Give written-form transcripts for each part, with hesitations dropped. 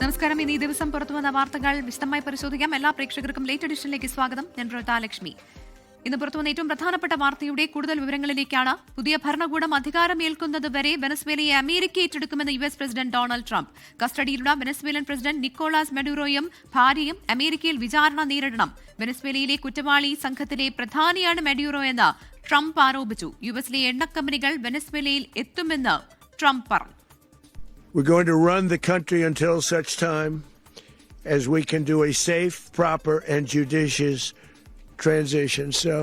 നമസ്കാരം. ഇന്ന് ഈ ദിവസം പുറത്തുവന്ന വാർത്തകൾ വിശദമായി പരിശോധിക്കാം. എല്ലാ പ്രേക്ഷകർക്കും ലേറ്റ് എഡിഷനിലേക്ക് സ്വാഗതം. ഞാൻ ലക്ഷ്മി. ഇന്ന് പുറത്തുവന്ന ഏറ്റവും പ്രധാനപ്പെട്ട വാർത്തയുടെ കൂടുതൽ വിവരങ്ങളിലേക്കാണ്. പുതിയ ഭരണകൂടം അധികാരമേൽക്കുന്നതുവരെ വെനസ്വേലയെ അമേരിക്ക ഏറ്റെടുക്കുമെന്ന് യുഎസ് പ്രസിഡന്റ് ഡൊണാൾഡ് ട്രംപ്. കസ്റ്റഡിയിലുള്ള വെനസ്വേലൻ പ്രസിഡന്റ് നിക്കോളാസ് മെഡുറോയും ഭാര്യയും അമേരിക്കയിൽ വിചാരണ നേരിടണം. വെനസ്വേലയിലെ കുറ്റവാളി സംഘത്തിലെ പ്രധാനിയാണ് മെഡ്യൂറോ എന്ന് ട്രംപ് ആരോപിച്ചു. യുഎസിലെ എണ്ണക്കമ്പനികൾ വെനസ്വേലയിൽ എത്തുമെന്ന് ട്രംപ് പറഞ്ഞു. We're going to run the country until such time as we can do a safe, proper, and judicious transition. So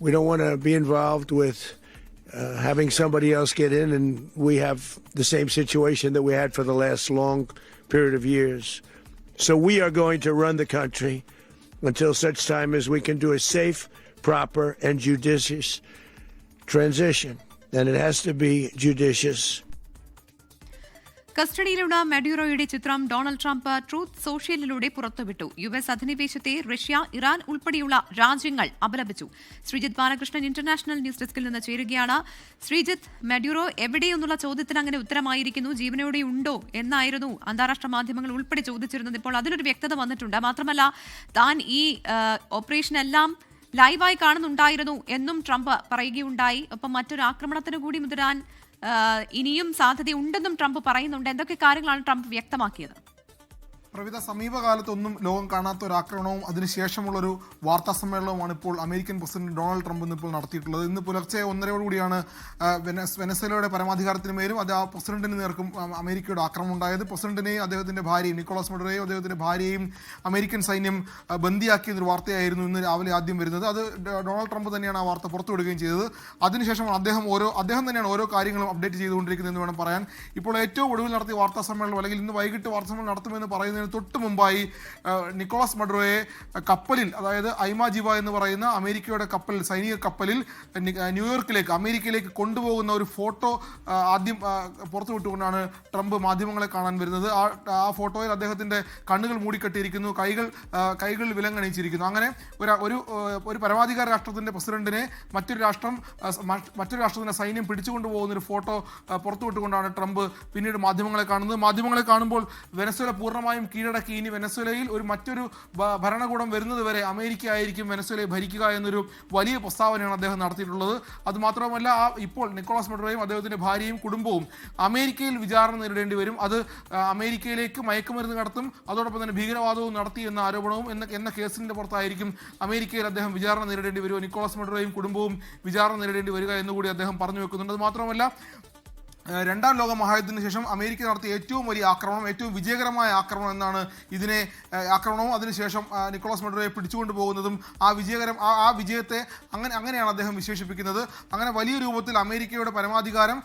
we don't want to be involved with having somebody else get in and we have the same situation that we had for the last long period of years. So we are going to run the country until such time as we can do a safe, proper, and judicious transition. And it has to be judicious. കസ്റ്റഡിയിലുള്ള മെഡ്യൂറോയുടെ ചിത്രം Donald Trump truth സോഷ്യലിലൂടെ പുറത്തുവിട്ടു. US അധിനിവേശത്തെ Russia, Iran ഉൾപ്പെടെയുള്ള രാജ്യങ്ങൾ അപലപിച്ചു. Sreejith Balakrishnan international news ഡെസ്കിൽ നിന്ന് ചേരുകയാണ്. ശ്രീജിത്ത്, മെഡ്യൂറോ എവിടെയെന്നുള്ള ചോദ്യത്തിന് അങ്ങനെ ഉത്തരമായിരിക്കുന്നു. ജീവനോടെ ഉണ്ടോ എന്നായിരുന്നു അന്താരാഷ്ട്ര മാധ്യമങ്ങൾ ഉൾപ്പെടെ ചോദിച്ചിരുന്നത്. ഇപ്പോൾ അതിനൊരു വ്യക്തത വന്നിട്ടുണ്ട്. മാത്രമല്ല, താൻ ഈ ഓപ്പറേഷൻ എല്ലാം ലൈവായി കാണുന്നുണ്ടായിരുന്നു എന്നും ട്രംപ് പറയുകയുണ്ടായി. ഒപ്പം മറ്റൊരു ആക്രമണത്തിന് കൂടി മുതിരാൻ ഇനിയും സാധ്യതയുണ്ടെന്നും ട്രംപ് പറയുന്നുണ്ട്. എന്തൊക്കെ കാര്യങ്ങളാണ് ട്രംപ് വ്യക്തമാക്കിയത്? പ്രവിധ സമീപകാലത്തൊന്നും ലോകം കാണാത്ത ഒരു ആക്രമണവും അതിനുശേഷമുള്ളൊരു വാർത്താ സമ്മേളനവുമാണ് ഇപ്പോൾ അമേരിക്കൻ പ്രസിഡന്റ് ഡൊണാൾഡ് ട്രംപ് ഇന്നിപ്പോൾ നടത്തിയിട്ടുള്ളത്. ഇന്ന് പുലർച്ചെ 1:30 വെനസ്വേലയുടെ പരമാധികാരത്തിന് മേലും അത് ആ പ്രസിഡന്റിന് നേർക്കും അമേരിക്കയുടെ ആക്രമണം ഉണ്ടായത്. പ്രസിഡന്റിനെയും അദ്ദേഹത്തിന്റെ ഭാര്യയും നിക്കോളാസ് മെഡുറോയും അദ്ദേഹത്തിന്റെ ഭാര്യയും അമേരിക്കൻ സൈന്യം ബന്ദിയാക്കിയെന്നൊരു വാർത്തയായിരുന്നു ഇന്ന് രാവിലെ ആദ്യം വരുന്നത്. അത് ഡൊണാൾഡ് ട്രംപ് തന്നെയാണ് ആ വാർത്ത പുറത്തുവിടുകയും ചെയ്തത്. അതിനുശേഷം അദ്ദേഹം തന്നെയാണ് ഓരോ കാര്യങ്ങളും അപ്ഡേറ്റ് ചെയ്തുകൊണ്ടിരിക്കുന്നത് എന്ന് വേണം പറയാൻ. ഇപ്പോൾ ഏറ്റവും ഒടുവിൽ നടത്തിയ വാർത്താ സമ്മേളനം, അല്ലെങ്കിൽ ഇന്ന് വൈകിട്ട് വാർത്താ സമ്മേളനം നടത്തുമെന്ന് പറയുന്നത് തൊട്ട് മുമ്പായി നിക്കോളാസ് മെഡുറോയെ കപ്പലിൽ, അതായത് ഐമാജിവ എന്ന് പറയുന്ന അമേരിക്കയുടെ കപ്പലിൽ, സൈനിക കപ്പലിൽ ന്യൂയോർക്കിലേക്ക്, അമേരിക്കയിലേക്ക് കൊണ്ടുപോകുന്ന ഒരു ഫോട്ടോ ആദ്യം പുറത്തുവിട്ടുകൊണ്ടാണ് ട്രംപ് മാധ്യമങ്ങളെ കാണാൻ വരുന്നത്. ആ ഫോട്ടോയിൽ അദ്ദേഹത്തിന്റെ കണ്ണുകൾ മൂടിക്കെട്ടിയിരിക്കുന്നു, കൈകൾ വിലങ്ങണിച്ചിരിക്കുന്നു. അങ്ങനെ ഒരു പരമാധികാര രാഷ്ട്രത്തിന്റെ പ്രസിഡന്റിനെ മറ്റൊരു രാഷ്ട്രത്തിന്റെ സൈന്യം പിടിച്ചുകൊണ്ടുപോകുന്ന ഒരു ഫോട്ടോ പുറത്തുവിട്ടുകൊണ്ടാണ് ട്രംപ് പിന്നീട് മാധ്യമങ്ങളെ കാണുന്നത്. മാധ്യമങ്ങളെ കാണുമ്പോൾ വെനസ്വേല പൂർണ്ണമായും കീഴടക്കി ഇനി വെനസ്വേലയിൽ മറ്റൊരു ഭരണകൂടം വരുന്നത് വരെ അമേരിക്ക ആയിരിക്കും വെനസ്വേലയെ ഭരിക്കുക എന്നൊരു വലിയ പ്രസ്താവനയാണ് അദ്ദേഹം നടത്തിയിട്ടുള്ളത്. അതുമാത്രമല്ല, ഇപ്പോൾ നിക്കോളാസ് മെഡുറോയും അദ്ദേഹത്തിന്റെ ഭാര്യയും കുടുംബവും അമേരിക്കയിൽ വിചാരണ നേരിടേണ്ടി വരും. അത് അമേരിക്കയിലേക്ക് മയക്കുമരുന്ന് കടത്തും, അതോടൊപ്പം തന്നെ ഭീകരവാദവും നടത്തി എന്ന ആരോപണവും എന്ന കേസിന്റെ പുറത്തായിരിക്കും അമേരിക്കയിൽ അദ്ദേഹം വിചാരണ നേരിടേണ്ടി വരിക. നിക്കോളാസ് മെഡുറോയും കുടുംബവും വിചാരണ നേരിടേണ്ടി വരിക എന്നുകൂടി അദ്ദേഹം പറഞ്ഞു വെക്കുന്നുണ്ട്. അത് മാത്രമല്ല, രണ്ടാം ലോക മഹായുദ്ധത്തിന് ശേഷം അമേരിക്ക നടത്തിയ ഏറ്റവും വലിയ ആക്രമണം, ഏറ്റവും വിജയകരമായ ആക്രമണം എന്നാണ് ഇതിനെ ആക്രമണവും അതിനുശേഷം നിക്കോളാസ് മെഡുറോയെ പിടിച്ചുകൊണ്ടു പോകുന്നതും ആ വിജയത്തെ അങ്ങനെയാണ് അദ്ദേഹം വിശേഷിപ്പിക്കുന്നത്. അങ്ങനെ വലിയ രൂപത്തിൽ അമേരിക്കയുടെ പരമാധികാരം,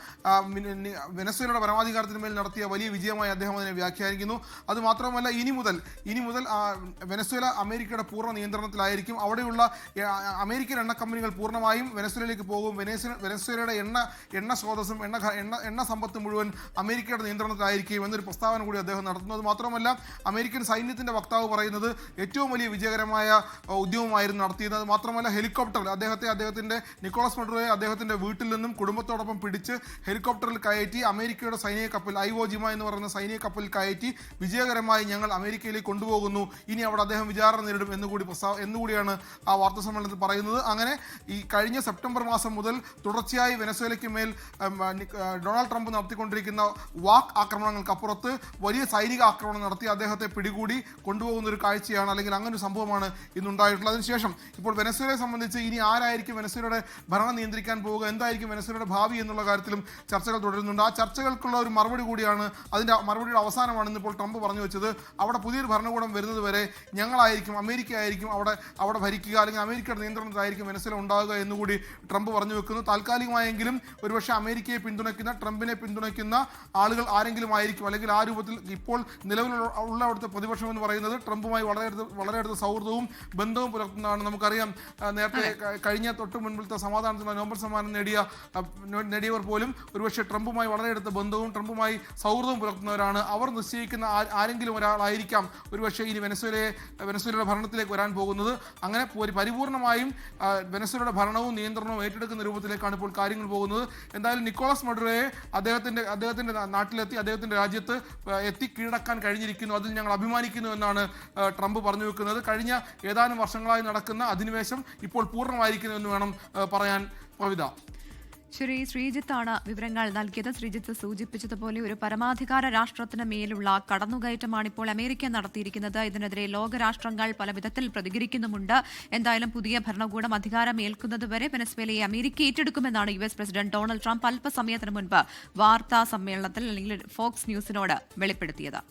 വെനസ്വേലയുടെ പരമാധികാരത്തിന് മേൽ നടത്തിയ വലിയ വിജയമായി അദ്ദേഹം അതിനെ വ്യാഖ്യാനിക്കുന്നു. അതുമാത്രമല്ല, ഇനി മുതൽ വെനസ്വേല അമേരിക്കയുടെ പൂർണ്ണ നിയന്ത്രണത്തിലായിരിക്കും. അവിടെയുള്ള അമേരിക്കൻ എണ്ണ കമ്പനികൾ പൂർണ്ണമായും വെനസ്വേലയിലേക്ക് പോകും. വെനസ്വേലയുടെ എണ്ണ സ്രോതസ്സും എണ്ണ സമ്പത്ത് മുഴുവൻ അമേരിക്കയുടെ നിയന്ത്രണത്തിലായിരിക്കും എന്നൊരു പ്രസ്താവന കൂടി അദ്ദേഹം നടത്തുന്നത്. മാത്രമല്ല, അമേരിക്കൻ സൈന്യത്തിന്റെ വക്താവ് പറയുന്നത് ഏറ്റവും വലിയ വിജയകരമായ ഉദ്യമമായിരുന്നു നടത്തിയത്. മാത്രമല്ല, ഹെലികോപ്റ്ററിൽ അദ്ദേഹത്തിന്റെ നിക്കോളാസ് മെഡുറോയെ അദ്ദേഹത്തിന്റെ വീട്ടിൽ നിന്നും കുടുംബത്തോടൊപ്പം പിടിച്ച് ഹെലികോപ്റ്ററിൽ കയറ്റി അമേരിക്കയുടെ സൈനിക കപ്പൽ ഐവോജിമ എന്ന് പറയുന്ന സൈനിക കപ്പലിൽ കയറ്റി വിജയകരമായി ഞങ്ങൾ അമേരിക്കയിലേക്ക് കൊണ്ടുപോകുന്നു, ഇനി അവിടെ അദ്ദേഹം വിചാരണ നേരിടും എന്നുകൂടിയാണ് ആ വാർത്താ സമ്മേളനത്തിൽ പറയുന്നത്. അങ്ങനെ ഈ കഴിഞ്ഞ സെപ്റ്റംബർ മാസം മുതൽ തുടർച്ചയായി വെനസ്വേലയ്ക്ക് മേൽ ഡൊണാൾഡ് ട്രംപ് നടത്തിക്കൊണ്ടിരിക്കുന്ന വാക്ക് ആക്രമണങ്ങൾക്കപ്പുറത്ത് വലിയ സൈനിക ആക്രമണം നടത്തി അദ്ദേഹത്തെ പിടികൂടി കൊണ്ടുപോകുന്ന ഒരു കാഴ്ചയാണ്, അല്ലെങ്കിൽ അങ്ങനെ ഒരു സംഭവമാണ് ഇന്നുണ്ടായിട്ടുള്ളത്. അതിനുശേഷം ഇപ്പോൾ വെനസ്വേലയെ സംബന്ധിച്ച് ഇനി ആരായിരിക്കും വെനസ്വേലയുടെ ഭരണം നിയന്ത്രിക്കാൻ പോവുക, എന്തായിരിക്കും വെനസ്വേലയുടെ ഭാവി എന്നുള്ള കാര്യത്തിലും ചർച്ചകൾ തുടരുന്നുണ്ട്. ആ ചർച്ചകൾക്കുള്ള ഒരു മറുപടി കൂടിയാണ്, അതിൻ്റെ മറുപടിയുടെ അവസാനമാണ് ഇന്നിപ്പോൾ ട്രംപ് പറഞ്ഞു വെച്ചത്. അവിടെ പുതിയൊരു ഭരണകൂടം വരുന്നത് വരെ ഞങ്ങളായിരിക്കും, അമേരിക്ക ആയിരിക്കും അവിടെ ഭരിക്കുക, അല്ലെങ്കിൽ അമേരിക്കയുടെ നിയന്ത്രണത്തിലായിരിക്കും വെനസ്വേല ഉണ്ടാകുക എന്നുകൂടി ട്രംപ് പറഞ്ഞു വെക്കുന്നു. താൽക്കാലികമായെങ്കിലും ഒരുപക്ഷെ അമേരിക്കയെ പിന്തുണയ്ക്കുന്ന, ട്രംപിനെ പിന്തുണയ്ക്കുന്ന ആളുകൾ ആരെങ്കിലും ആയിരിക്കും, അല്ലെങ്കിൽ ആ രൂപത്തിൽ ഇപ്പോൾ നിലവിലുള്ള അവിടുത്തെ പ്രതിപക്ഷം എന്ന് പറയുന്നത് ട്രംപുമായി വളരെ അടുത്ത സൗഹൃദവും ബന്ധവും പുലർത്തുന്നതാണ്. നമുക്കറിയാം, നേരത്തെ കഴിഞ്ഞ തൊട്ട് മുൻപിലത്തെ സമാധാനത്തിന് നോബൽ സമ്മാനം നേടിയവർ പോലും ഒരുപക്ഷെ ട്രംപുമായി വളരെ അടുത്ത ബന്ധവും ട്രംപുമായി സൗഹൃദവും പുലർത്തുന്നവരാണ്. അവർ നിശ്ചയിക്കുന്ന ആരെങ്കിലും ഒരാളായിരിക്കാം ഒരുപക്ഷെ ഇനി വെനസ്വേലയുടെ ഭരണത്തിലേക്ക് വരാൻ പോകുന്നത്. അങ്ങനെ പരിപൂർണമായും വെനസ്വേലയുടെ ഭരണവും നിയന്ത്രണവും ഏറ്റെടുക്കുന്ന രൂപത്തിലേക്കാണ് ഇപ്പോൾ കാര്യങ്ങൾ പോകുന്നത്. എന്തായാലും നിക്കോളാസ് മെഡുറോയെ അദ്ദേഹത്തിന്റെ നാട്ടിലെത്തി അദ്ദേഹത്തിന്റെ രാജ്യത്ത് എത്തി കീഴടക്കാൻ കഴിഞ്ഞിരിക്കുന്നു. അതിൽ ഞങ്ങൾ അഭിമാനിക്കുന്നു എന്നാണ് ട്രംപ് പറഞ്ഞു വെക്കുന്നത്. കഴിഞ്ഞ ഏതാനും വർഷങ്ങളായി നടക്കുന്ന അധിനിവേശം ഇപ്പോൾ പൂർണ്ണമായിരിക്കുന്നു എന്ന് വേണം പറയാൻ. കവിത. ശരി, ശ്രീജിത്താണ് വിവരങ്ങൾ നൽകിയത്. ശ്രീജിത്ത് സൂചിപ്പിച്ചതുപോലെ ഒരു പരമാധികാര രാഷ്ട്രത്തിന് മേലുള്ള കടന്നുകയറ്റമാണ് ഇപ്പോൾ അമേരിക്ക നടത്തിയിരിക്കുന്നത്. ഇതിനെതിരെ ലോകരാഷ്ട്രങ്ങൾ പല വിധത്തിൽ പ്രതികരിക്കുന്നുമുണ്ട്. എന്തായാലും പുതിയ ഭരണകൂടം അധികാരമേൽക്കുന്നതുവരെ വെനസ്വേലയെ അമേരിക്ക ഏറ്റെടുക്കുമെന്നാണ് US പ്രസിഡന്റ് ഡൊണാൾഡ് ട്രംപ് അല്പസമയത്തിന് മുൻപ് വാർത്താ സമ്മേളനത്തിൽ അല്ലെങ്കിൽ ഫോക്സ് ന്യൂസിനോട് വെളിപ്പെടുത്തിയത്.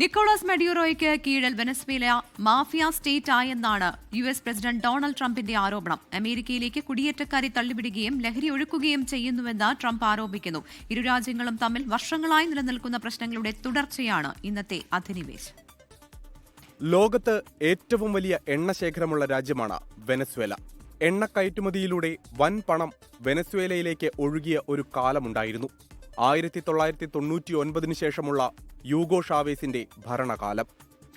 നിക്കോളാസ് മഡ്യൂറോയ്ക്ക് കീഴിൽ വെനസ്വേല മാഫിയ സ്റ്റേറ്റ് ആയെന്നാണ് US പ്രസിഡന്റ് ഡൊണാൾഡ് ട്രംപിന്റെ ആരോപണം. അമേരിക്കയിലേക്ക് കുടിയേറ്റക്കാരെ തള്ളിവിടുകയും ലഹരി ഒഴുക്കുകയും ചെയ്യുന്നുവെന്ന് ട്രംപ് ആരോപിക്കുന്നു. ഇരു രാജ്യങ്ങളും തമ്മിൽ വർഷങ്ങളായി നിലനിൽക്കുന്ന പ്രശ്നങ്ങളുടെ തുടർച്ചയാണ് ഇന്നത്തെ അധിനിവേശം. ലോകത്ത് ഏറ്റവും വലിയ എണ്ണശേഖരമുള്ള രാജ്യമാണ് വെനസ്വേല. എണ്ണ കയറ്റുമതിയിലൂടെ വൻ പണം വെനസ്വേലയിലേക്ക് ഒഴുകിയ ഒരു കാലമുണ്ടായിരുന്നു. 1999 ശേഷമുള്ള യൂഗോ ഷാവേസിന്റെ ഭരണകാലം.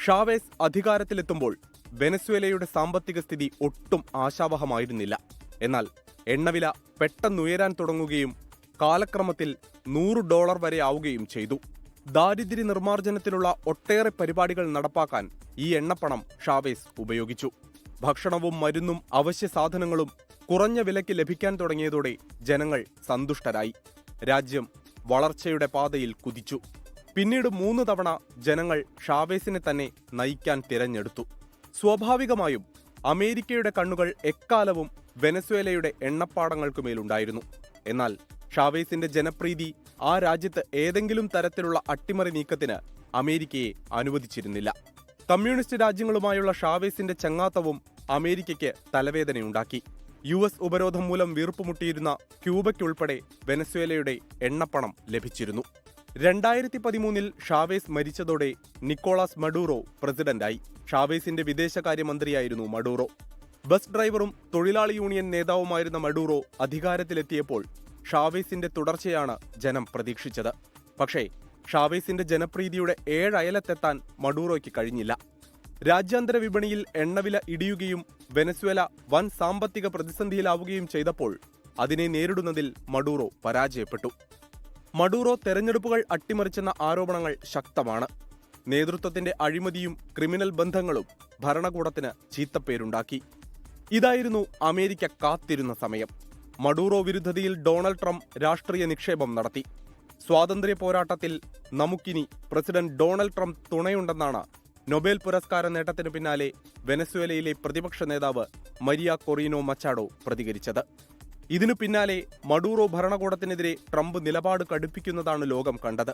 ഷാവേസ് അധികാരത്തിലെത്തുമ്പോൾ വെനസ്വേലയുടെ സാമ്പത്തിക സ്ഥിതി ഒട്ടും ആശാവഹമായിരുന്നില്ല. എന്നാൽ എണ്ണവില പെട്ടെന്നുയരാൻ തുടങ്ങുകയും കാലക്രമത്തിൽ $100 വരെ ആവുകയും ചെയ്തു. ദാരിദ്ര്യ നിർമ്മാർജ്ജനത്തിനുള്ള ഒട്ടേറെ പരിപാടികൾ നടപ്പാക്കാൻ ഈ എണ്ണപ്പണം ഷാവേസ് ഉപയോഗിച്ചു. ഭക്ഷണവും മരുന്നും അവശ്യ സാധനങ്ങളും കുറഞ്ഞ വിലയ്ക്ക് ലഭിക്കാൻ തുടങ്ങിയതോടെ ജനങ്ങൾ സന്തുഷ്ടരായി. രാജ്യം വളർച്ചയുടെ പാതയിൽ കുതിച്ചു. പിന്നീട് 3 തവണ ജനങ്ങൾ ഷാവേസിനെ തന്നെ നയിക്കാൻ തിരഞ്ഞെടുത്തു. സ്വാഭാവികമായും അമേരിക്കയുടെ കണ്ണുകൾ എക്കാലവും വെനസ്വേലയുടെ എണ്ണപ്പാടങ്ങൾക്കുമേലുണ്ടായിരുന്നു. എന്നാൽ ഷാവേസിന്റെ ജനപ്രീതി ആ രാജ്യത്ത് ഏതെങ്കിലും തരത്തിലുള്ള അട്ടിമറി നീക്കത്തിന് അമേരിക്കയെ അനുവദിച്ചിരുന്നില്ല. കമ്മ്യൂണിസ്റ്റ് രാജ്യങ്ങളുമായുള്ള ഷാവേസിന്റെ ചങ്ങാത്തവും അമേരിക്കയ്ക്ക് തലവേദനയുണ്ടാക്കി. US ഉപരോധം മൂലം വീർപ്പുമുട്ടിയിരുന്ന ക്യൂബയ്ക്കുൾപ്പെടെ വെനസ്വേലയുടെ എണ്ണപ്പണം ലഭിച്ചിരുന്നു. 2013 ഷാവേസ് മരിച്ചതോടെ നിക്കോളാസ് മഡൂറോ പ്രസിഡന്റായി. ഷാവേസിന്റെ വിദേശകാര്യമന്ത്രിയായിരുന്നു മഡൂറോ. ബസ് ഡ്രൈവറും തൊഴിലാളി യൂണിയൻ നേതാവുമായിരുന്ന മഡൂറോ അധികാരത്തിലെത്തിയപ്പോൾ ഷാവേസിന്റെ തുടർച്ചയാണ് ജനം പ്രതീക്ഷിച്ചത്. പക്ഷേ ഷാവേസിന്റെ ജനപ്രീതിയുടെ 7 അയലത്തെത്താൻ മഡൂറോയ്ക്ക് കഴിഞ്ഞില്ല. രാജ്യാന്തര വിപണിയിൽ എണ്ണവില ഇടിയുകയും വെനസ്വേല വൻ സാമ്പത്തിക പ്രതിസന്ധിയിലാവുകയും ചെയ്തപ്പോൾ അതിനെ നേരിടുന്നതിൽ മഡൂറോ പരാജയപ്പെട്ടു. മഡൂറോ തെരഞ്ഞെടുപ്പുകൾ അട്ടിമറിച്ചെന്ന ആരോപണങ്ങൾ ശക്തമാണ്. നേതൃത്വത്തിന്റെ അഴിമതിയും ക്രിമിനൽ ബന്ധങ്ങളും ഭരണകൂടത്തിന് ചീത്തപ്പേരുണ്ടാക്കി. ഇതായിരുന്നു അമേരിക്ക കാത്തിരുന്ന സമയം. മഡൂറോ വിരുദ്ധതയിൽ ഡൊണാൾഡ് ട്രംപ് രാഷ്ട്രീയ നിക്ഷേപം നടത്തി. സ്വാതന്ത്ര്യ പോരാട്ടത്തിൽ നമുക്കിനി പ്രസിഡന്റ് ഡൊണാൾഡ് ട്രംപ് തുണയുണ്ടെന്നാണ് നൊബേൽ പുരസ്കാര നേട്ടത്തിനു പിന്നാലെ വെനസ്വേലയിലെ പ്രതിപക്ഷ നേതാവ് മരിയ കൊറീനോ മച്ചാഡോ പ്രതികരിച്ചത്. ഇതിനു പിന്നാലെ മഡൂറോ ഭരണകൂടത്തിനെതിരെ ട്രംപ് നിലപാട് കടുപ്പിക്കുന്നതാണ് ലോകം കണ്ടത്.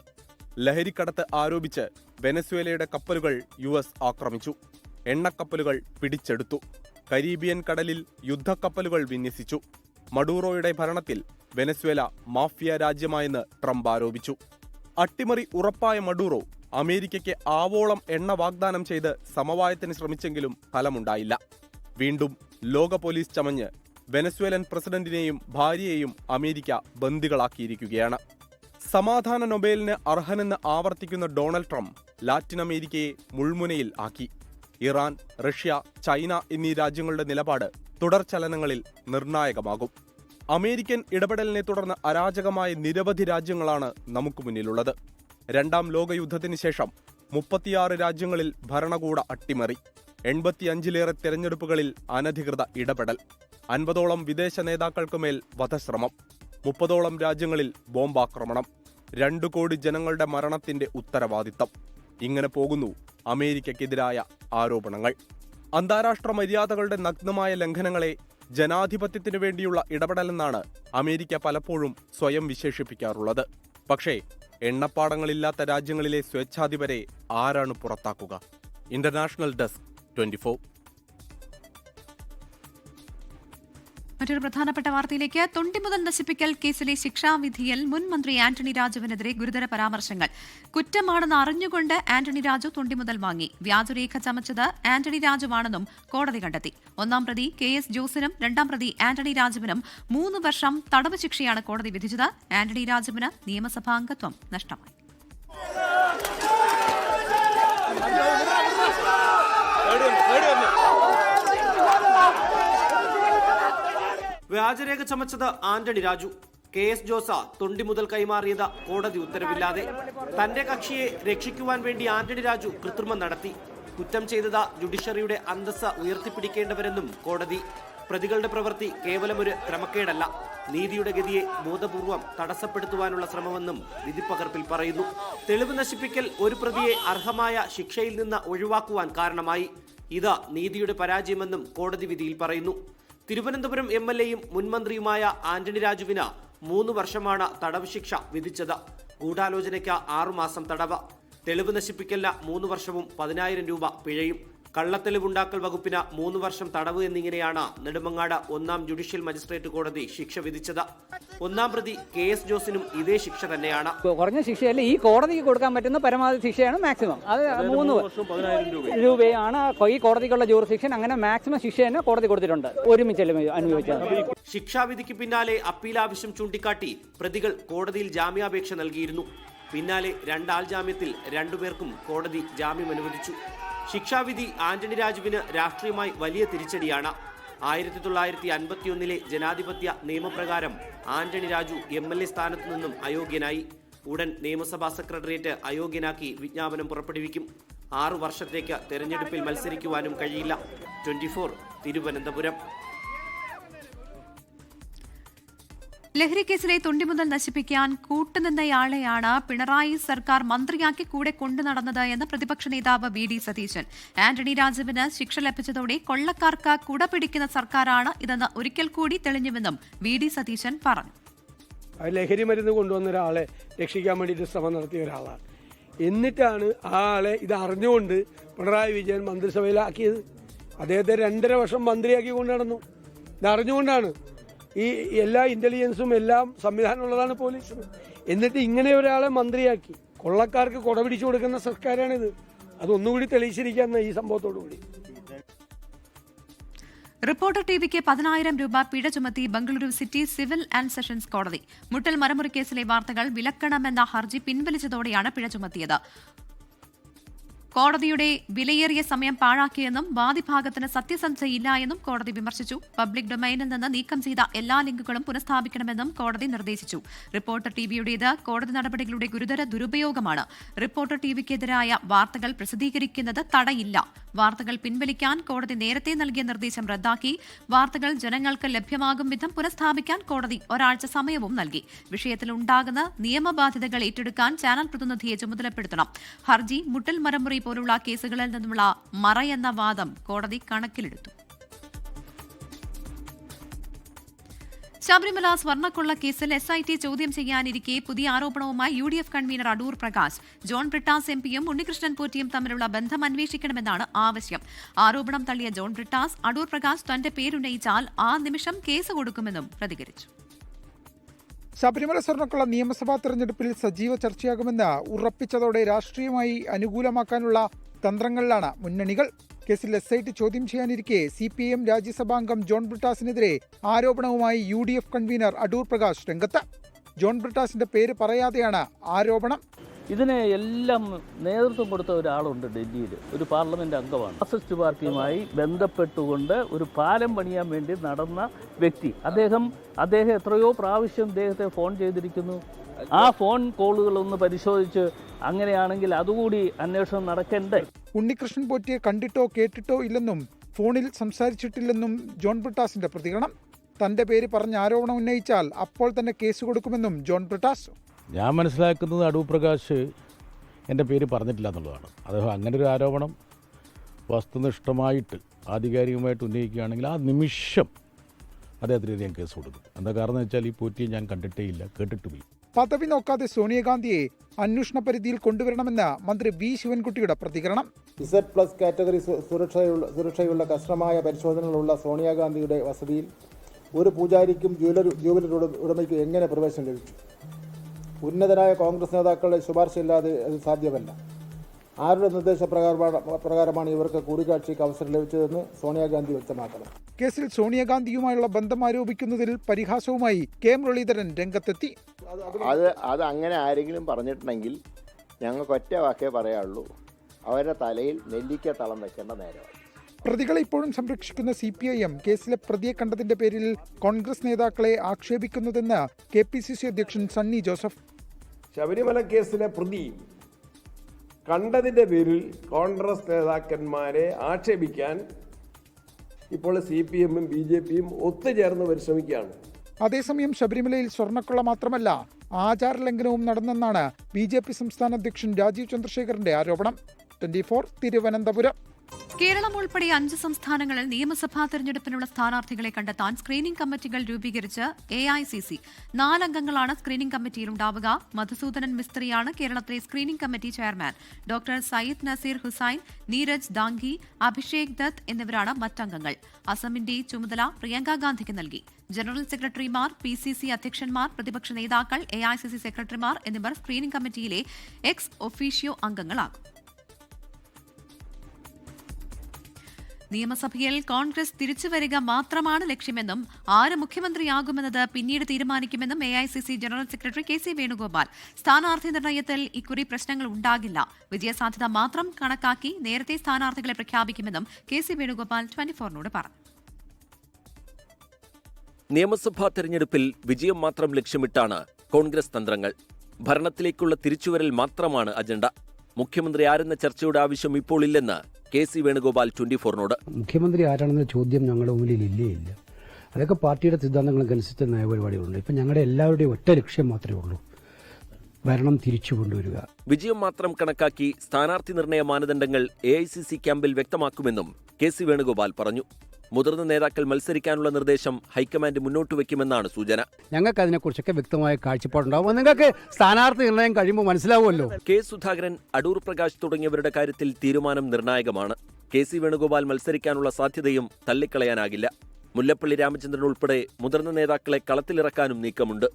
ലഹരിക്കടത്ത് ആരോപിച്ച് വെനസ്വേലയുടെ കപ്പലുകൾ US ആക്രമിച്ചു. എണ്ണക്കപ്പലുകൾ പിടിച്ചെടുത്തു. കരീബിയൻ കടലിൽ യുദ്ധക്കപ്പലുകൾ വിന്യസിച്ചു. മഡൂറോയുടെ ഭരണത്തിൽ വെനസ്വേല മാഫിയ രാജ്യമായെന്ന് ട്രംപ് ആരോപിച്ചു. അട്ടിമറി ഉറപ്പായ മഡൂറോ അമേരിക്കയ്ക്ക് ആവോളം എണ്ണ വാഗ്ദാനം ചെയ്ത് സമവായത്തിന് ശ്രമിച്ചെങ്കിലും ഫലമുണ്ടായില്ല. വീണ്ടും ലോക പോലീസ് ചമഞ്ഞ് വെനസ്വേലൻ പ്രസിഡന്റിനെയും ഭാര്യയെയും അമേരിക്ക ബന്ദികളാക്കിയിരിക്കുകയാണ്. സമാധാന നൊബേലിന് അർഹനെന്ന് ആവർത്തിക്കുന്ന ഡൊണാൾഡ് ട്രംപ് ലാറ്റിൻ അമേരിക്കയെ മുൾമുനയിൽ ആക്കി. ഇറാൻ, റഷ്യ, ചൈന എന്നീ രാജ്യങ്ങളുടെ നിലപാട് തുടർചലനങ്ങളിൽ നിർണായകമാകും. അമേരിക്കൻ ഇടപെടലിനെ തുടർന്ന് അരാജകമായ നിരവധി രാജ്യങ്ങളാണ് നമുക്ക് മുന്നിലുള്ളത്. 2ാം ലോകയുദ്ധത്തിന് ശേഷം 36 രാജ്യങ്ങളിൽ ഭരണകൂട അട്ടിമറി, 85ലേറെ തെരഞ്ഞെടുപ്പുകളിൽ അനധികൃത ഇടപെടൽ, 50ഓളം വിദേശ നേതാക്കൾക്കുമേൽ വധശ്രമം, 30ഓളം രാജ്യങ്ങളിൽ ബോംബാക്രമണം, 2 കോടി ജനങ്ങളുടെ മരണത്തിന്റെ ഉത്തരവാദിത്തം. ഇങ്ങനെ പോകുന്നു അമേരിക്കയ്ക്കെതിരായ ആരോപണങ്ങൾ. അന്താരാഷ്ട്ര മര്യാദകളുടെ നഗ്നമായ ലംഘനങ്ങളെ ജനാധിപത്യത്തിനു വേണ്ടിയുള്ള ഇടപെടലെന്നാണ് അമേരിക്ക പലപ്പോഴും സ്വയം വിശേഷിപ്പിക്കാറുള്ളത്. പക്ഷേ എണ്ണപ്പാടങ്ങളില്ലാത്ത രാജ്യങ്ങളിലെ സ്വേച്ഛാധിപരെ ആരാണ് പുറത്താക്കുക? International desk 24. മറ്റൊരു പ്രധാനപ്പെട്ട വാർത്തയിലേക്ക്. തൊണ്ടി മുതൽ നശിപ്പിക്കൽ കേസിലെ ശിക്ഷാവിധിയിൽ മുൻ മന്ത്രി ആന്റണി രാജുവിനെതിരെ ഗുരുതര പരാമർശങ്ങൾ. കുറ്റമാണെന്ന് അറിഞ്ഞുകൊണ്ട് ആന്റണി രാജു തൊണ്ടി മുതൽ വാങ്ങി. വ്യാജരേഖ ചമച്ചത് ആന്റണി രാജുവാണെന്നും കോടതി കണ്ടെത്തി. 1-ാം പ്രതി KS ജോസിനും 2-ാം പ്രതി ആന്റണി രാജുവിനും 3 വർഷം തടവ് ശിക്ഷയാണ് കോടതി വിധിച്ചത്. ആന്റണി രാജുവിന് നിയമസഭാംഗത്വം നഷ്ടമായി. വ്യാജരേഖ ചമച്ചത് ആന്റണി രാജു. KS ജോസ തൊണ്ടി മുതൽ കൈമാറിയത് കോടതി ഉത്തരവില്ലാതെ. തന്റെ കക്ഷിയെ രക്ഷിക്കുവാൻ വേണ്ടി ആന്റണി രാജു കൃത്രിമം നടത്തി. കുറ്റം ചെയ്തത് ജുഡീഷ്യറിയുടെ അന്തസ്സ് ഉയർത്തിപ്പിടിക്കേണ്ടവരെന്നും കോടതി. പ്രതികളുടെ പ്രവൃത്തി കേവലം ഒരു ക്രമക്കേടല്ല, നീതിയുടെ ഗതിയെ ബോധപൂർവം തടസ്സപ്പെടുത്തുവാനുള്ള ശ്രമമെന്നും വിധിപ്പകർപ്പിൽ പറയുന്നു. തെളിവ് നശിപ്പിക്കൽ ഒരു പ്രതിയെ അർഹമായ ശിക്ഷയിൽ നിന്ന് ഒഴിവാക്കുവാൻ കാരണമായി. ഇത് നീതിയുടെ പരാജയമെന്നും കോടതി വിധിയിൽ പറയുന്നു. തിരുവനന്തപുരം MLAയും മുൻമന്ത്രിയുമായ ആന്റണി രാജുവിന് 3 വർഷമാണ് തടവ് ശിക്ഷ വിധിച്ചത്. ഗൂഢാലോചനയ്ക്ക് 6 മാസം തടവ്, തെളിവ് നശിപ്പിക്കലിന് 3 വർഷവും 10,000 രൂപ പിഴയും. കള്ളത്തെളിവുണ്ടാക്കൽ വകുപ്പിന് 3 വർഷം തടവ് എന്നിങ്ങനെയാണ് നെടുമങ്ങാട് 1ാം ജുഡീഷ്യൽ മജിസ്ട്രേറ്റ് കോടതി ശിക്ഷ വിധിച്ചത്. 1ാം പ്രതി KS ജോസിനും ഇതേ ശിക്ഷ തന്നെയാണ്. കുറഞ്ഞ ശിക്ഷയല്ല, ഈ കോടതിക്ക് കൊടുക്കാൻ പറ്റുന്ന പരമാവധി ശിക്ഷയാണ് മാക്സിമം. അത് 3 രൂപയാണ് ഈ കോടതിക്കുള്ള ജൂറിസ്ഡിക്ഷൻ. അങ്ങനെ മാക്സിമം ശിക്ഷ തന്നെ കോടതി കൊടുത്തിട്ടുണ്ട്. ഒരുമിച്ചല്ലേ അനുഭവിച്ചത്. ശിക്ഷാവിധിക്ക് പിന്നാലെ അപ്പീൽ ആവശ്യം ചൂണ്ടിക്കാട്ടി പ്രതികൾ കോടതിയിൽ ജാമ്യാപേക്ഷ നൽകിയിരുന്നു. പിന്നാലെ 2 ആൾ ജാമ്യത്തിൽ 2 പേർക്കും കോടതി ജാമ്യം അനുവദിച്ചു. ശിക്ഷാവിധി ആന്റണി രാജുവിന് രാഷ്ട്രീയമായി വലിയ തിരിച്ചടിയാണ്. 1951 ജനാധിപത്യ നിയമപ്രകാരം ആന്റണി രാജു MLA സ്ഥാനത്തു നിന്നും അയോഗ്യനായി. ഉടൻ നിയമസഭാ സെക്രട്ടേറിയറ്റ് അയോഗ്യനാക്കി വിജ്ഞാപനം പുറപ്പെടുവിക്കും. 6 വർഷത്തേക്ക് തെരഞ്ഞെടുപ്പിൽ മത്സരിക്കുവാനും കഴിയില്ല. 24 തിരുവനന്തപുരം. ലഹരിക്കേസിലെ തൊണ്ടി മുതൽ നശിപ്പിക്കാൻ കൂട്ടുനിന്നയാളെയാണ് പിണറായി സർക്കാർ മന്ത്രിയാക്കി കൂടെ കൊണ്ടു നടന്നത് എന്ന് പ്രതിപക്ഷ നേതാവ് VD സതീശൻ. ആന്റണി രാജുവിന് ശിക്ഷ ലഭിച്ചതോടെ കൊള്ളക്കാർക്ക് കുട പിടിക്കുന്ന സർക്കാരാണ് ഇതെന്ന് ഒരിക്കൽ കൂടി തെളിഞ്ഞുവെന്നും VD സതീശൻ പറഞ്ഞു. ലഹരി മരുന്ന് കൊണ്ടുവന്ന ഒരാളെ രക്ഷിക്കാൻ വേണ്ടിയിട്ട് ശ്രമം നടത്തിയ ഒരാളാണ്. എന്നിട്ടാണ് ആ ആളെ ഇത് അറിഞ്ഞുകൊണ്ട് പിണറായി വിജയൻ മന്ത്രിസഭയിലാക്കിയത്. അദ്ദേഹത്തെ 2.5 വർഷം മന്ത്രിയാക്കി കൊണ്ട് നടന്നു. ഇതറിഞ്ഞുകൊണ്ടാണ്. ഈ എല്ലാ ഇന്റലിജൻസും എല്ലാം സംവിധാനമുള്ളതാണ് പോലീസിന്. എന്നിട്ട് ഇങ്ങനെ ഒരാളെ മന്ത്രിയാക്കി കൊള്ളക്കാർക്ക് കൊട പിടിച്ചു കൊടുക്കുന്ന സർക്കാരാണിത്. അതൊന്നുകൂടി തെളിയിച്ചിരിക്കുന്ന ഈ സംഭവത്തോടുകൂടി. റിപ്പോർട്ടർ TVക്ക് 10,000 രൂപ പിഴ ചുമത്തി Bengaluru city civil and sessions കോടതി. മുട്ടൽ മരമുറി കേസിലെ വാർത്തകൾ വിലക്കണമെന്ന ഹർജി പിൻവലിച്ചതോടെയാണ് പിഴ ചുമത്തിയത്. കോടതിയുടെ വിലയേറിയ സമയം പാഴാക്കിയെന്നും വാദിഭാഗത്തിന് സത്യസന്ധതയില്ല എന്നും കോടതി വിമർശിച്ചു. പബ്ലിക് ഡൊമൈനിൽ നിന്ന് നീക്കം ചെയ്ത എല്ലാ ലിങ്കുകളും പുനഃസ്ഥാപിക്കണമെന്നും കോടതി നിർദ്ദേശിച്ചു. റിപ്പോർട്ടർ TVയുടേത് കോടതി നടപടികളുടെ ഗുരുതര ദുരുപയോഗമാണ്. റിപ്പോർട്ടർ TVക്കെതിരായ വാർത്തകൾ പ്രസിദ്ധീകരിക്കുന്നത് തടയില്ല. വാർത്തകൾ പിൻവലിക്കാൻ കോടതി നേരത്തെ നൽകിയ നിർദ്ദേശം റദ്ദാക്കി. വാർത്തകൾ ജനങ്ങൾക്ക് ലഭ്യമാകും വിധം പുനഃസ്ഥാപിക്കാൻ കോടതി ഒരാഴ്ച സമയവും നൽകി. വിഷയത്തിൽ ഉണ്ടാകുന്ന നിയമബാധ്യതകൾ ഏറ്റെടുക്കാൻ ചാനൽ പ്രതിനിധിയെ ചുമതലപ്പെടുത്തണം. ഹർജി മുട്ടൽ മരമുറി പോലുള്ള കേസുകളിൽ നിന്നുള്ള മറയെന്ന വാദം കോടതി കണക്കിലെടുത്തു. ശബരിമല സ്വർണ്ണക്കൊള്ള കേസിൽ SIT ചോദ്യം ചെയ്യാനിരിക്കെ പുതിയ ആരോപണവുമായി UDF കൺവീനർ അടൂർ പ്രകാശ്. ജോൺ ബ്രിട്ടാസ് MPയും ഉണ്ണികൃഷ്ണൻ പോറ്റിയും തമ്മിലുള്ള ബന്ധം അന്വേഷിക്കണമെന്നാണ് ആവശ്യം. ആരോപണം തള്ളിയ ജോൺ ബ്രിട്ടാസ് അടൂർ പ്രകാശ് തന്റെ പേരുന്നയിച്ചാൽ ആ നിമിഷം കേസ് കൊടുക്കുമെന്നും പ്രതികരിച്ചു. ശബരിമല സ്വർണ്ണക്കൊള്ള നിയമസഭാ തെരഞ്ഞെടുപ്പിൽ സജീവ ചർച്ചയാകുമെന്ന് ഉറപ്പിച്ചതോടെ രാഷ്ട്രീയമായി അനുകൂലമാക്കാനുള്ള തന്ത്രങ്ങളിലാണ് മുന്നണികൾ. കേസിൽ SIT ചോദ്യം ചെയ്യാനിരിക്കെ CPIM രാജ്യസഭാംഗം ജോൺ ബ്രിട്ടാസിനെതിരെ ആരോപണവുമായി UDF കൺവീനർ അടൂർ പ്രകാശ് രംഗത്ത്. ജോൺ ബ്രിട്ടാസിന്റെ പേര് പറയാതെയാണ് ആരോപണം. ഇതിന് എല്ലാം നേതൃത്വം കൊടുത്ത ഒരാളുണ്ട് ഡൽഹിയിൽ, ഒരു പാർലമെന്റ് അംഗമാണ്. മാർക്സിസ്റ്റ് പാർട്ടിയുമായി ബന്ധപ്പെട്ടുകൊണ്ട് ഒരു പാലം പണിയാൻ വേണ്ടി നടന്ന വ്യക്തി. അദ്ദേഹം എത്രയോ പ്രാവശ്യം അദ്ദേഹത്തെ ഫോൺ ചെയ്തിരിക്കുന്നു. ആ ഫോൺ കോളുകളൊന്ന് പരിശോധിച്ച് അങ്ങനെയാണെങ്കിൽ അതുകൂടി അന്വേഷണം നടക്കണ്ടേ. ഉണ്ണികൃഷ്ണൻ പോറ്റിയെ കണ്ടിട്ടോ കേട്ടിട്ടോ ഇല്ലെന്നും ഫോണിൽ സംസാരിച്ചിട്ടില്ലെന്നും ജോൺ ബ്രിട്ടാസിന്റെ പ്രതികരണം. തന്റെ പേര് പറഞ്ഞ് ആരോപണം ഉന്നയിച്ചാൽ അപ്പോൾ തന്നെ കേസ് കൊടുക്കുമെന്നും ജോൺ ബ്രിട്ടാസ്. ഞാൻ മനസ്സിലാക്കുന്നത് അടൂർ പ്രകാശ് എൻ്റെ പേര് പറഞ്ഞിട്ടില്ല എന്നുള്ളതാണ്. അദ്ദേഹം അങ്ങനെ ഒരു ആരോപണം വസ്തുനിഷ്ഠമായിട്ട് ആധികാരികമായിട്ട് ഉന്നയിക്കുകയാണെങ്കിൽ ആ നിമിഷം അദ്ദേഹത്തിനെതിരെ ഞാൻ കേസ് കൊടുക്കും. എന്താ കാരണം എന്ന് വെച്ചാൽ ഈ പോറ്റിയെ ഞാൻ കണ്ടിട്ടേ ഇല്ല, കേട്ടിട്ടുമില്ല. പദവി നോക്കാതെ സോണിയാഗാന്ധിയെ അന്വേഷണ പരിധിയിൽ കൊണ്ടുവരണമെന്ന് മന്ത്രി V ശിവൻകുട്ടിയുടെ പ്രതികരണം. Z+ കാറ്റഗറി സുരക്ഷയുള്ള കർശനമായ പരിശോധനകളുള്ള സോണിയാഗാന്ധിയുടെ വസതിയിൽ ഒരു പൂജാരിക്കും ജൂവലറി ഉടമയ്ക്കും എങ്ങനെ പ്രവേശനം ലഭിച്ചു? ഉന്നതരായ കോൺഗ്രസ് നേതാക്കളുടെ ശുപാർശയില്ലാതെ അത് സാധ്യമല്ല. ആരുടെ നിർദ്ദേശപ്രകാരമാണ് ഇവർക്ക് കൂടിക്കാഴ്ചയ്ക്ക് അവസരം ലഭിച്ചതെന്ന് സോണിയാഗാന്ധി വ്യക്തമാക്കണം. കേസിൽ സോണിയാഗാന്ധിയുമായുള്ള ബന്ധം ആരോപിക്കുന്നതിൽ പരിഹാസവുമായി K മുരളീധരൻ രംഗത്തെത്തി. അത് അങ്ങനെ ആരെങ്കിലും പറഞ്ഞിട്ടുണ്ടെങ്കിൽ ഞങ്ങൾക്ക് ഒറ്റ വാക്കേ പറയാനുള്ളൂ, അവരുടെ തലയിൽ നെല്ലിക്ക തളം വെക്കേണ്ട നേരമായി. പ്രതികളെ ഇപ്പോഴും സംരക്ഷിക്കുന്ന CPIM കേസിലെ പ്രതിയെ കണ്ടതിന്റെ പേരിൽ കോൺഗ്രസ് നേതാക്കളെ ആക്ഷേപിക്കുന്നതെന്ന് KPCC അധ്യക്ഷൻ സണ്ണി ജോസഫ്. ശബരിമല കേസിലെ പ്രതി കണ്ടതിന്റെ പേരിൽ കോൺഗ്രസ് നേതാക്കന്മാരെ ആക്ഷേപിക്കാൻ ഇപ്പോൾ CPM-ഉം BJP-യും ഒത്തുചേർന്ന് പരിശ്രമിക്കുകയാണ്. അതേസമയം ശബരിമലയിൽ സ്വർണ്ണക്കൊള്ള മാത്രമല്ല ആചാരലംഘനവും നടന്നെന്നാണ് BJP സംസ്ഥാന അധ്യക്ഷൻ രാജീവ് ചന്ദ്രശേഖറിന്റെ ആരോപണം. 24 തിരുവനന്തപുരം. കേരളം ഉൾപ്പെടെ 5 സംസ്ഥാനങ്ങളിൽ നിയമസഭാ തെരഞ്ഞെടുപ്പിനുള്ള സ്ഥാനാർത്ഥികളെ കണ്ടെത്താൻ സ്ക്രീനിംഗ് കമ്മിറ്റികൾ രൂപീകരിച്ച് AICC. 4 അംഗങ്ങളാണ് സ്ക്രീനിംഗ് കമ്മിറ്റിയിൽ ഉണ്ടാവുക. മധുസൂദനൻ മിസ്ത്രിയാണ് കേരളത്തിലെ screening committee chairman. Doctor Syed Naseer Hussain, Neeraj Dangi, Abhishek Dutt എന്നിവരാണ് മറ്റംഗങ്ങൾ. അസമിന്റെ ചുമതല പ്രിയങ്ക ഗാന്ധിക്ക് നൽകി. ജനറൽ സെക്രട്ടറിമാർ, PCC അധ്യക്ഷന്മാർ, പ്രതിപക്ഷ നേതാക്കൾ, AICC സെക്രട്ടറിമാർ എന്നിവർ സ്ക്രീനിംഗ് കമ്മിറ്റിയിലെ എക്സ് ഒഫീഷ്യോ അംഗങ്ങളാകും. നിയമസഭയിൽ കോൺഗ്രസ് തിരിച്ചുവരിക മാത്രമാണ് ലക്ഷ്യമെന്നും ആര് മുഖ്യമന്ത്രിയാകുമെന്നത് പിന്നീട് തീരുമാനിക്കുമെന്നും AICC general secretary KC Venugopal. സ്ഥാനാർത്ഥി നിർണയത്തിൽ ഇക്കുറി പ്രശ്നങ്ങൾ ഉണ്ടാകില്ല. വിജയസാധ്യത മാത്രം കണക്കാക്കി നേരത്തെ സ്ഥാനാർത്ഥികളെ പ്രഖ്യാപിക്കുമെന്നും KC വേണുഗോപാൽ 24-നോട് പറഞ്ഞു. നിയമസഭാ തെരഞ്ഞെടുപ്പിൽ വിജയം മാത്രം ലക്ഷ്യമിട്ടാണ് കോൺഗ്രസ് തന്ത്രങ്ങൾ. ഭരണത്തിലേക്കുള്ള തിരിച്ചുവരൽ മാത്രമാണ് അജണ്ട. മുഖ്യമന്ത്രി ആരെന്ന ചർച്ചയുടെ ആവശ്യം ഇപ്പോൾ ഇല്ലെന്ന് KC വേണുഗോപാൽ 24-നോട്. മുഖ്യമന്ത്രി ആരാണെന്ന ചോദ്യം ഞങ്ങളുടെ മുന്നിൽ ഇല്ല. അതൊക്കെ പാർട്ടിയുടെ സിദ്ധാന്തങ്ങൾക്കനുസരിച്ച് നയപരിപാടികളുണ്ട്. ഇപ്പം ഞങ്ങളുടെ എല്ലാവരുടെയും ഒറ്റ ലക്ഷ്യം മാത്രമേ ഉള്ളൂ, ഭരണം തിരിച്ചു കൊണ്ടുവരിക. വിജയം മാത്രം കണക്കാക്കി സ്ഥാനാർത്ഥി നിർണയ മാനദണ്ഡങ്ങൾ AICC ക്യാമ്പിൽ വ്യക്തമാക്കുമെന്നും KC വേണുഗോപാൽ പറഞ്ഞു. മുതിർന്ന നേതാക്കൾ മത്സരിക്കാനുള്ള നിർദ്ദേശം ഹൈക്കമാൻഡ് മുന്നോട്ട് വയ്ക്കുമെന്നാണ് സൂചന. ഞങ്ങൾക്ക് അതിനെക്കുറിച്ചൊക്കെ വ്യക്തമായ കാഴ്ചപ്പാടുണ്ടാവും. നിങ്ങൾക്ക് സ്ഥാനാർത്ഥി നിർണയം കഴിയുമ്പോൾ മനസ്സിലാവുമല്ലോ. K. സുധാകരൻ, അടൂർ പ്രകാശ് തുടങ്ങിയവരുടെ കാര്യത്തിൽ തീരുമാനം നിർണായകമാണ്. KC വേണുഗോപാൽ മത്സരിക്കാനുള്ള സാധ്യതയും തള്ളിക്കളയാനാകില്ല. മുല്ലപ്പള്ളി രാമചന്ദ്രൻ ഉൾപ്പെടെ മുതിർന്ന നേതാക്കളെ കളത്തിലിറക്കാനും നീക്കമുണ്ട്.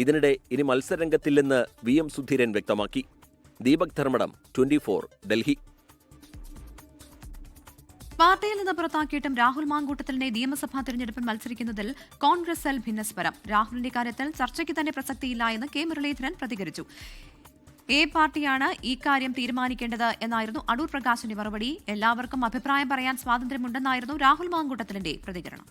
ഇതിനിടെ ഇനി മത്സരരംഗത്തില്ലെന്ന് VM സുധീരൻ വ്യക്തമാക്കി. ദീപക് ധർമ്മടം, 24, ഡൽഹി. പാർട്ടിയിൽ നിന്ന് പുറത്താക്കിയിട്ടും രാഹുൽ മാങ്കൂട്ടത്തിലിനെ നിയമസഭാ തെരഞ്ഞെടുപ്പിൽ മത്സരിക്കുന്നതിൽ കോൺഗ്രസ് ഭിന്നസ്വരം. രാഹുലിന്റെ കാര്യത്തിൽ ചർച്ചയ്ക്ക് തന്നെ പ്രസക്തിയില്ല എന്ന് K. മുരളീധരൻ പ്രതികരിച്ചു. പാർട്ടിയാണ് ഈ കാര്യം തീരുമാനിക്കേണ്ടത് എന്നായിരുന്നു അടൂർ പ്രകാശിന്റെ മറുപടി. എല്ലാവർക്കും അഭിപ്രായം പറയാൻ സ്വാതന്ത്ര്യമുണ്ടെന്നായിരുന്നു രാഹുൽ മാങ്കൂട്ടത്തിലിന്റെ പ്രതികരണം.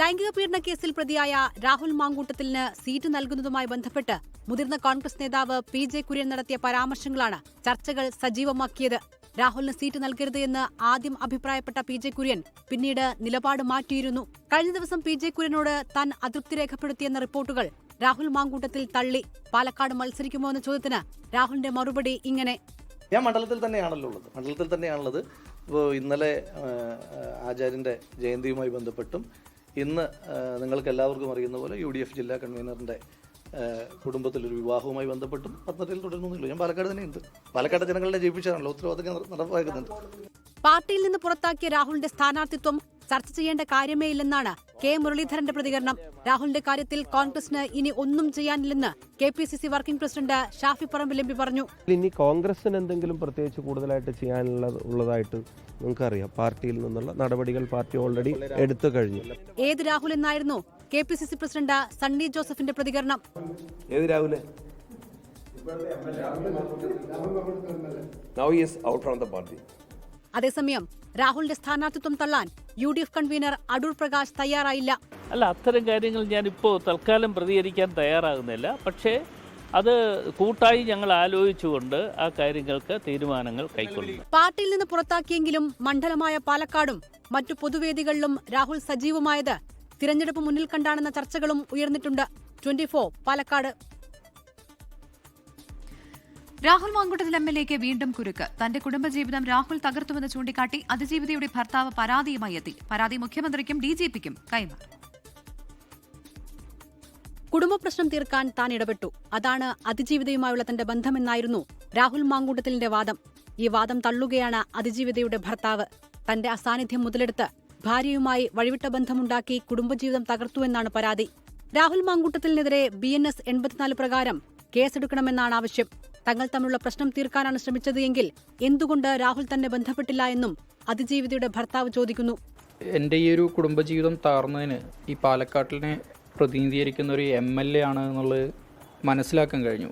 ലൈംഗിക പീഡന കേസിൽ പ്രതിയായ രാഹുൽ മാങ്കൂട്ടത്തിലിന് സീറ്റ് നൽകുന്നതുമായി ബന്ധപ്പെട്ട് മുതിർന്ന കോൺഗ്രസ് നേതാവ് PJ കുര്യൻ നടത്തിയ പരാമർശങ്ങളാണ് ചർച്ചകൾ സജീവമാക്കിയത്. രാഹുലിന് സീറ്റ് നൽകരുത് എന്ന് ആദ്യം അഭിപ്രായപ്പെട്ട PJ കുര്യൻ പിന്നീട് നിലപാട് മാറ്റിയിരുന്നു. കഴിഞ്ഞ ദിവസം PJ കുര്യനോട് താൻ അതൃപ്തി രേഖപ്പെടുത്തിയെന്ന റിപ്പോർട്ടുകൾ രാഹുൽ മാങ്കൂട്ടത്തിൽ തള്ളി. പാലക്കാട് മത്സരിക്കുമോ എന്ന ചോദ്യത്തിന് രാഹുലിന്റെ മറുപടി ഇങ്ങനെ: ഞാൻ മണ്ഡലത്തിൽ തന്നെയാണുള്ളത്. ഇപ്പോൾ ഇന്നലെ ആചാര്യന്റെ ജയന്തിയുമായി ബന്ധപ്പെട്ടും ഇന്ന് നിങ്ങൾക്ക് എല്ലാവർക്കും അറിയുന്ന പോലെ UDF ജില്ലാ കൺവീനറിന്റെ കുടുംബത്തിലൊരു വിവാഹവുമായി ബന്ധപ്പെട്ടും പത്തനംതിട്ടയിൽ തുടരുന്നില്ല. ഞാൻ പാലക്കാട് തന്നെയുണ്ട്. പാലക്കാട് ജനങ്ങളെ ജയിപ്പിച്ചാണല്ലോ ഉത്തരവാദിത്തം നടപ്പാക്കുന്നുണ്ട്. പാർട്ടിയിൽ നിന്ന് പുറത്താക്കിയ രാഹുലിന്റെ സ്ഥാനാർത്ഥിത്വം ചർച്ച ചെയ്യേണ്ട കാര്യമേ ഇല്ലെന്നാണ് K. മുരളീധരന്റെ പ്രതികരണം. രാഹുലിന്റെ കാര്യത്തിൽ കോൺഗ്രസിന് ഇനി ഒന്നും ചെയ്യാനില്ലെന്ന് KPCC working president Shafi Parambil MP പറഞ്ഞു. ഇനി കോൺഗ്രസിന് എന്തെങ്കിലും പ്രത്യേകിച്ച് കൂടുതലായിട്ട് ചെയ്യാനുള്ളതായിട്ട് നിങ്ങൾക്കറിയാം. പാർട്ടിയിൽ നിന്നുള്ള നടപടികൾ പാർട്ടി ഓൾറെഡി എടുത്തു കഴിഞ്ഞു. ഏത് രാഹുൽ എന്നായിരുന്നു KPCC പ്രസിഡന്റ് സണ്ണി ജോസഫിന്റെ പ്രതികരണം. ഏത് Rahul? Now he is out from the party. അതേസമയം രാഹുലിന്റെ സ്ഥാനാർത്ഥിത്വം തള്ളാൻ UDF കൺവീനർ അടൂർ പ്രകാശ് തയ്യാറായില്ല. അത്തരം കാര്യങ്ങൾ ഞാനിപ്പോൾ തൽക്കാലം പ്രതികരിക്കാൻ തയ്യാറാകുന്നില്ല. പക്ഷേ അത് കൂട്ടായി ഞങ്ങൾ ആലോചിച്ചുകൊണ്ട് ആ കാര്യങ്ങൾക്ക് തീരുമാനങ്ങൾ കൈക്കൊള്ളും. പാർട്ടിയിൽ നിന്ന് പുറത്താക്കിയെങ്കിലും മണ്ഡലമായ പാലക്കാടും മറ്റു പൊതുവേദികളിലും രാഹുൽ സജീവമായത് തിരഞ്ഞെടുപ്പ് മുന്നിൽ കണ്ടാണെന്ന ചർച്ചകളും ഉയർന്നിട്ടുണ്ട്. 24 പാലക്കാട്. രാഹുൽ മാങ്കൂട്ടത്തിൽ MLA-ക്ക് വീണ്ടും കുരുക്ക്. തന്റെ കുടുംബജീവിതം രാഹുൽ തകർത്തുവെന്ന് ചൂണ്ടിക്കാട്ടി അതിജീവിതയുടെ ഭർത്താവ് പരാതിയുമായി എത്തി. പരാതി മുഖ്യമന്ത്രിക്കും DGP-ക്കും കൈമാറി. കുടുംബ പ്രശ്നം തീർക്കാൻ താൻ ഇടപെട്ടു. അതാണ് അതിജീവിതയുമായുള്ള തന്റെ ബന്ധമെന്നായിരുന്നു രാഹുൽ മാങ്കൂട്ടത്തിലിന്റെ വാദം. ഈ വാദം തള്ളുകയാണ് അതിജീവിതയുടെ ഭർത്താവ്. തന്റെ അസാന്നിധ്യം മുതലെടുത്ത് ഭാര്യയുമായി വഴിവിട്ട ബന്ധമുണ്ടാക്കി കുടുംബജീവിതം തകർത്തുവെന്നാണ് പരാതി. രാഹുൽ മാങ്കൂട്ടത്തിനെതിരെ BNS 84 പ്രകാരം കേസെടുക്കണമെന്നാണ് ആവശ്യം. തങ്ങൾ തമ്മിലുള്ള പ്രശ്നം തീർക്കാനാണ് ശ്രമിച്ചത് എങ്കിൽ എന്തുകൊണ്ട് രാഹുൽ തന്നെ ബന്ധപ്പെട്ടില്ല എന്നും അതിജീവിതയുടെ ഭർത്താവ് ചോദിക്കുന്നു. എൻ്റെ ഈ ഒരു കുടുംബജീവിതം തകർന്നതിന് ഈ പാലക്കാട്ടിനെ പ്രതിനിധീകരിക്കുന്ന ഒരു MLA ആണ് എന്നുള്ളത് മനസ്സിലാക്കാൻ കഴിഞ്ഞു.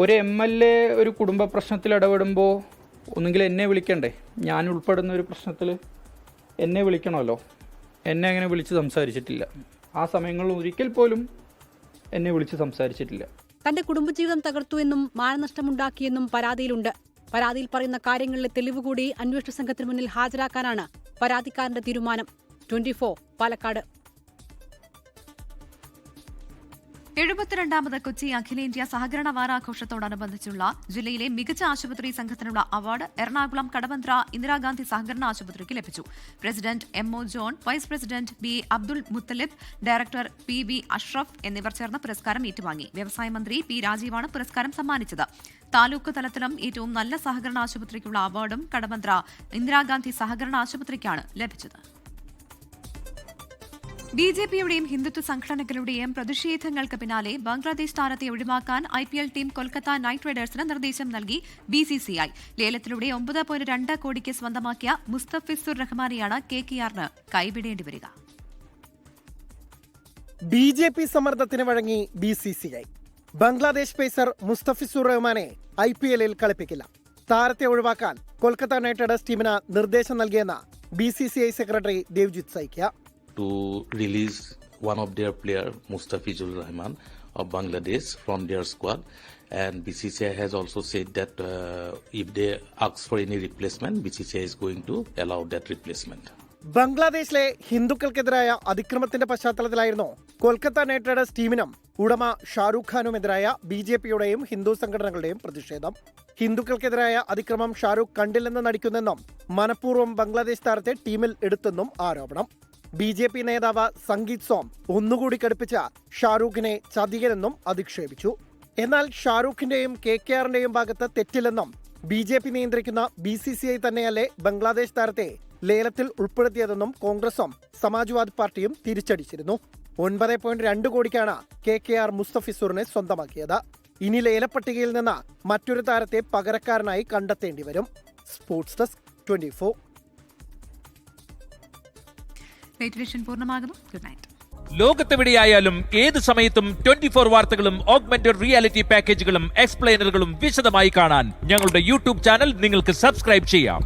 ഒരു MLA ഒരു കുടുംബ പ്രശ്നത്തിൽ ഇടപെടുമ്പോൾ ഒന്നുകിൽ എന്നെ വിളിക്കണ്ടേ? ഞാൻ ഉൾപ്പെടുന്ന ഒരു പ്രശ്നത്തിൽ എന്നെ വിളിക്കണമല്ലോ. എന്നെ അങ്ങനെ വിളിച്ച് സംസാരിച്ചിട്ടില്ല. ആ സമയങ്ങളിൽ ഒരിക്കൽ പോലും എന്നെ വിളിച്ച് സംസാരിച്ചിട്ടില്ല. തന്റെ കുടുംബജീവിതം തകർത്തുവെന്നും മാനനഷ്ടമുണ്ടാക്കിയെന്നും പരാതിയിലുണ്ട്. പരാതിയിൽ പറയുന്ന കാര്യങ്ങളിലെ തെളിവ് കൂടി അന്വേഷണ സംഘത്തിന് മുന്നിൽ ഹാജരാക്കാനാണ് പരാതിക്കാരന്റെ തീരുമാനം. 24 പാലക്കാട്. 72ാമത് കൊച്ചി അഖിലേന്ത്യാ സഹകരണ വാരാഘോഷത്തോടനുബന്ധിച്ചുള്ള ജില്ലയിലെ മികച്ച ആശുപത്രി സംഘത്തിനുള്ള അവാർഡ് എറണാകുളം കടവന്ത്ര ഇന്ദിരാഗാന്ധി സഹകരണ ആശുപത്രിക്ക് ലഭിച്ചു. President MO John, vice president BA Abdul Muthalib, director PB Ashraf എന്നിവർ ചേർന്ന് പുരസ്കാരം ഏറ്റുവാങ്ങി. വ്യവസായ മന്ത്രി P രാജീവാണ് പുരസ്കാരം സമ്മാനിച്ചത്. താലൂക്ക് തലത്തിലും ഏറ്റവും നല്ല സഹകരണ ആശുപത്രിക്കുള്ള അവാർഡും കടവന്ത്ര ഇന്ദിരാഗാന്ധി സഹകരണ ആശുപത്രിക്കാണ് ലഭിച്ചത്. BJPയുടെയും ഹിന്ദുത്വ സംഘടനകളുടെയും പ്രതിഷേധങ്ങൾക്ക് പിന്നാലെ ബംഗ്ലാദേശ് താരത്തെ ഒഴിവാക്കാൻ IPL ടീം കൊൽക്കത്ത നൈറ്റ് റൈഡേഴ്സിന് നിർദ്ദേശം നൽകി BCCI. ലേലത്തിലൂടെ 9.2 കോടിക്ക് സ്വന്തമാക്കിയ മുസ്തഫിസുർ റഹ്മാനെയാണ് KKRന് കൈവിടേണ്ടി വരിക. BJP സമ്മർദ്ദത്തിന് വഴങ്ങി BCCI. ബംഗ്ലാദേശ് പേസർ മുസ്തഫിസുർ റഹ്മാനെ IPLൽ കളിപ്പിക്കില്ല. താരത്തെ ഒഴിവാക്കാൻ കൊൽക്കത്ത നൈറ്റ് റൈഡേഴ്സ് ടീമിന് നിർദ്ദേശം നൽകിയെന്ന് BCCI secretary Devjith Saikia. To release one of their player, Mustafizur Rahman of Bangladesh, from their squad, and BCCI has also said that if they ask for any replacement, BCCI is going to allow that replacement. ബംഗ്ലാദേശിലെ ഹിന്ദുക്കൾക്കെതിരായ അതിക്രമത്തിന്റെ പശ്ചാത്തലത്തിലായിരുന്നു Kolkata night Riders ടീമിനും ഉടമ ഷാരൂഖ് ഖാനുമെതിരായ BJPയുടെയും ഹിന്ദു സംഘടനകളുടെയും പ്രതിഷേധം. ഹിന്ദുക്കൾക്കെതിരായ അതിക്രമം ഷാരൂഖ് കണ്ടില്ലെന്ന് നടിക്കുന്നെന്നും മനഃപൂർവ്വം ബംഗ്ലാദേശ് താരത്തെ ടീമിൽ എടുത്തെന്നും ആരോപണം. BJP നേതാവ് സംഗീത് സോം ഒന്നുകൂടി കടുപ്പിച്ച ഷാരൂഖിനെ ചതികനെന്നും അധിക്ഷേപിച്ചു. എന്നാൽ ഷാരൂഖിന്റെയും KKRന്റെയും ഭാഗത്ത് തെറ്റില്ലെന്നും BJP നിയന്ത്രിക്കുന്ന BCCI തന്നെയല്ലേ ബംഗ്ലാദേശ് താരത്തെ ലേലത്തിൽ ഉൾപ്പെടുത്തിയതെന്നും കോൺഗ്രസും സമാജ്വാദി പാർട്ടിയും തിരിച്ചടിച്ചിരുന്നു. 9.2 കോടിക്കാണ് KKR മുസ്തഫിസുറിനെ സ്വന്തമാക്കിയത്. ഇനി ലേലപ്പട്ടികയിൽ നിന്ന് മറ്റൊരു താരത്തെ പകരക്കാരനായി കണ്ടെത്തേണ്ടി വരും. Sports desk 24. പൂർണ്ണമാകുന്നു. Good night. ലോകത്തെവിടെയായാലും ഏത് സമയത്തും 24 വാർത്തകളും ഓഗ്മെന്റഡ് റിയാലിറ്റി പാക്കേജുകളും എക്സ്പ്ലെയിനറുകളും വിശദമായി കാണാൻ ഞങ്ങളുടെ യൂട്യൂബ് ചാനൽ നിങ്ങൾക്ക് സബ്സ്ക്രൈബ് ചെയ്യാം.